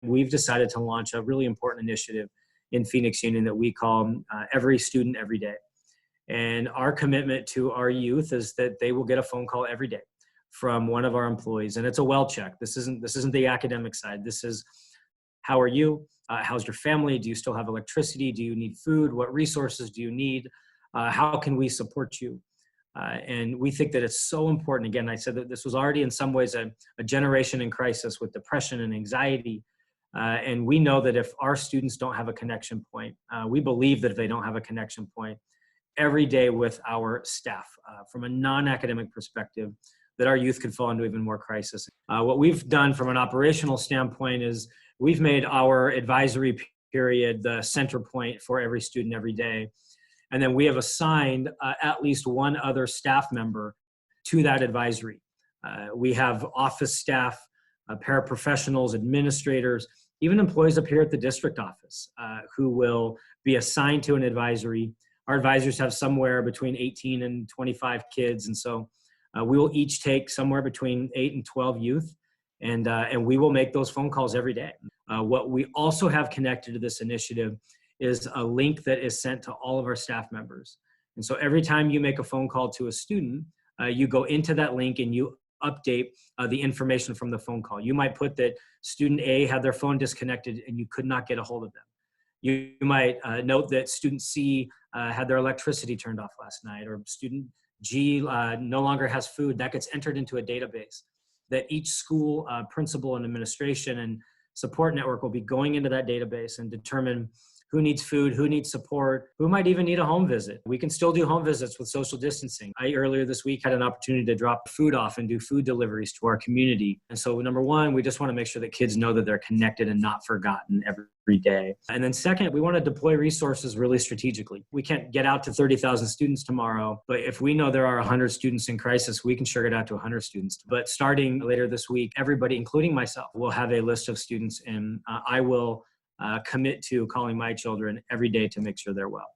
we've decided to launch a really important initiative in Phoenix Union that we call Every Student Every Day. And our commitment to our youth is that they will get a phone call every day from one of our employees. And it's a well check. This isn't the academic side. This is, how are you? How's your family? Do you still have electricity? Do you need food? What resources do you need? How can we support you? And we think that it's so important. Again, I said that this was already in some ways a generation in crisis with depression and anxiety. And we know that if our students don't have a connection point, we believe that if they don't have a connection point every day with our staff, from a non-academic perspective, that our youth could fall into even more crisis. What we've done from an operational standpoint is we've made our advisory period the center point for every student every day. And then we have assigned at least one other staff member to that advisory. We have office staff, paraprofessionals, administrators, even employees up here at the district office who will be assigned to an advisory. Our advisors have somewhere between 18 and 25 kids. And so we will each take somewhere between 8 and 12 youth, and we will make those phone calls every day. What we also have connected to this initiative is a link that is sent to all of our staff members. And so every time you make a phone call to a student, you go into that link and you update the information from the phone call. You might put that student A had their phone disconnected and you could not get a hold of them. You might note that student C had their electricity turned off last night, or student G no longer has food. That gets entered into a database that each school principal and administration and support network will be going into that database and determine who needs food, who needs support, who might even need a home visit. We can still do home visits with social distancing. I earlier this week had an opportunity to drop food off and do food deliveries to our community. And so number one, we just want to make sure that kids know that they're connected and not forgotten every day. And then second, we want to deploy resources really strategically. We can't get out to 30,000 students tomorrow, but if we know there are 100 students in crisis, we can share it out to 100 students. But starting later this week, everybody, including myself, will have a list of students, and I will commit to calling my children every day to make sure they're well.